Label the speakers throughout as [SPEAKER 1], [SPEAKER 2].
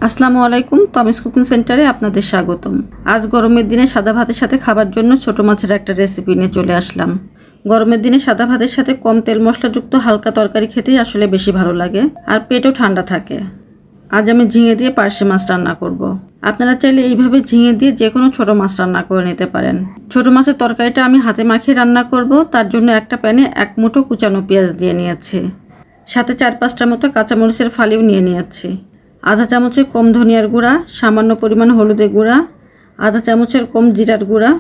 [SPEAKER 1] আসসালামু আলাইকুম, তমিস কুকিং সেন্টারে আপনাদের স্বাগতম। আজ গরমের দিনে সাদা ভাতের সাথে খাবার জন্য ছোট মাছের একটা রেসিপি নিয়ে চলে আসলাম। গরমের দিনে সাদা ভাতের সাথে কম তেল মশলাযুক্ত হালকা তরকারি খেতেই আসলে বেশি ভালো লাগে, আর পেটও ঠান্ডা থাকে। আজ আমি ঝিঙে দিয়ে পার্শে মাছ রান্না করব। আপনারা চাইলে এইভাবে ঝিঙে দিয়ে যে কোনো ছোটো মাছ রান্না করে নিতে পারেন। ছোটো মাছের তরকারিটা আমি হাতে মাখিয়ে রান্না করব। তার জন্য একটা প্যানে 1 মুঠো কুচানো পেঁয়াজ দিয়ে নিয়েছি, সাথে 4-5টার মতো কাঁচামরিচের ফালিও নিয়ে নিয়েছি। আধা চামচের কম ধনিয়ার গুঁড়া, সামান্য পরিমাণ হলুদের গুঁড়া, আধা চামচের কম জিরার গুঁড়া,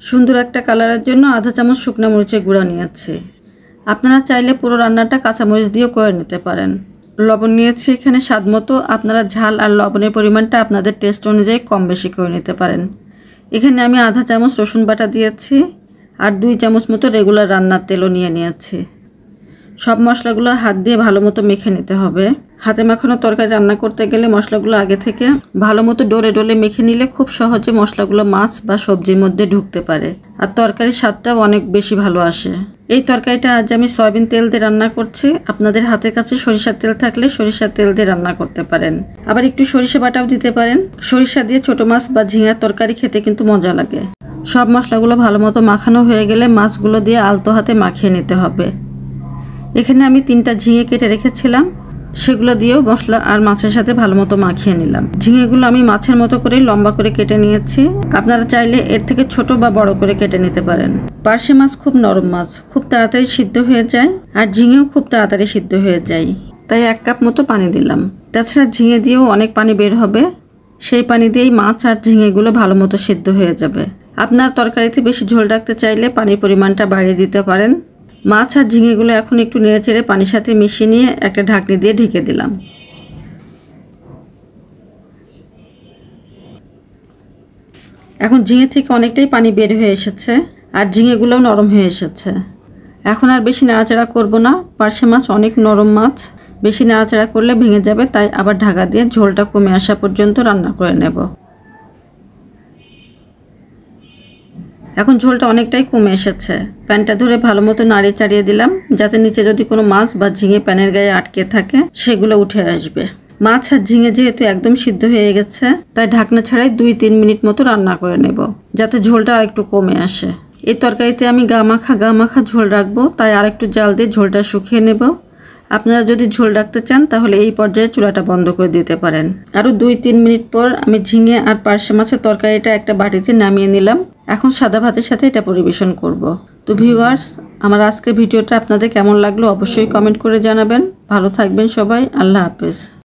[SPEAKER 1] সুন্দর একটা কালারের জন্য আধা চামচ শুকনো মরিচের গুঁড়া নিয়েছি। আপনারা চাইলে পুরো রান্নাটা কাঁচামরিচ দিয়েও করে নিতে পারেন। লবণ নিয়েছি এখানে স্বাদ মতো। আপনারা ঝাল আর লবণের পরিমাণটা আপনাদের টেস্ট অনুযায়ী কম বেশি করে নিতে পারেন। এখানে আমি আধা চামচ রসুন বাটা দিয়েছি আর 2 চামচ মতো রেগুলার রান্নার তেলও নিয়ে নিয়েছি। সব মশলাগুলো হাত দিয়ে ভালো মতো মেখে নিতে হবে। হাতে মাখানো তরকারি রান্না করতে গেলে মশলাগুলো আগে থেকে ভালো মতো ডলে ডলে মেখে নিলে খুব সহজে মশলাগুলো মাছ বা সবজির মধ্যে ঢুকতে পারে, আর তরকারির স্বাদটাও অনেক বেশি ভালো আসে। এই তরকারিটা আজ আমি সয়াবিন তেল দিয়ে রান্না করছি। আপনাদের হাতের কাছে সরিষার তেল থাকলে সরিষার তেল দিয়ে রান্না করতে পারেন, আবার একটু সরিষা বাটাও দিতে পারেন। সরিষা দিয়ে ছোট মাছ বা ঝিঙার তরকারি খেতে কিন্তু মজা লাগে। সব মশলাগুলো ভালো মতো মাখানো হয়ে গেলে মাছগুলো দিয়ে আলতো হাতে মাখিয়ে নিতে হবে। এখানে আমি 3টা ঝিঙে কেটে রেখেছিলাম, সেগুলো দিয়েও মশলা আর মাছের সাথে ভালো মতো মাখিয়ে নিলাম। ঝিঙেগুলো আমি মাছের মতো করে লম্বা করে কেটে নিয়েছি। আপনারা চাইলে এর থেকে ছোট বা বড় করে কেটে নিতে পারেন। পার্শে মাছ খুব নরম মাছ, খুব তাড়াতাড়ি সিদ্ধ হয়ে যায়, আর ঝিঙেও খুব তাড়াতাড়ি সিদ্ধ হয়ে যায়। তাই 1 কাপ মতো পানি দিলাম। তাছাড়া ঝিঙে দিয়েও অনেক পানি বের হবে, সেই পানি দিয়েই মাছ আর ঝিঙেগুলো ভালো মতো সিদ্ধ হয়ে যাবে। আপনার তরকারিতে বেশি ঝোল রাখতে চাইলে পানির পরিমাণটা বাড়িয়ে দিতে পারেন। মাছ আর ঝিঙেগুলো এখন একটু নেড়েচেড়ে পানির সাথে মিশিয়ে নিয়ে একটা ঢাকনি দিয়ে ঢেকে দিলাম। এখন ঝিঙে থেকে অনেকটাই পানি বের হয়ে এসেছে, আর ঝিঙেগুলোও নরম হয়ে এসেছে। এখন আর বেশি নাড়াচাড়া করব না। পার্শে মাছ অনেক নরম মাছ, বেশি নাড়াচাড়া করলে ভেঙে যাবে, তাই আবার ঢাকা দিয়ে ঝোলটা কমে আসা পর্যন্ত রান্না করে নেব। এখন ঝোলটা অনেকটাই কমে এসেছে। প্যানটা ধরে ভালো মতো নাড়িয়ে চাড়িয়ে দিলাম, যাতে নিচে যদি কোনো মাছ বা ঝিঙে প্যানের গায়ে আটকে থাকে সেগুলো উঠে আসবে। মাছ আর ঝিঙে যেহেতু একদম সিদ্ধ হয়ে গেছে, তাই ঢাকনা ছাড়াই 2-3 মিনিট মতো রান্না করে নেব, যাতে ঝোলটা আরেকটু কমে আসে। এই তরকারিতে আমি গা মাখা ঝোল রাখবো, তাই আরেকটু জাল দিয়ে ঝোলটা শুকিয়ে নেব। আপনারা যদি ঝোল রাখতে চান তাহলে এই পর্যায়ে চুলাটা বন্ধ করে দিতে পারেন। আরও 2-3 মিনিট পর আমি ঝিঙে আর পার্শে মাছের তরকারিটা একটা বাটিতে নামিয়ে নিলাম। এখন সাদা ভাতের সাথে এটা পরিবেশন করব। তো ভিউয়ার্স, আমার আজকের ভিডিওটা আপনাদের কেমন লাগলো অবশ্যই কমেন্ট করে জানাবেন। ভালো থাকবেন সবাই। আল্লাহ হাফেজ।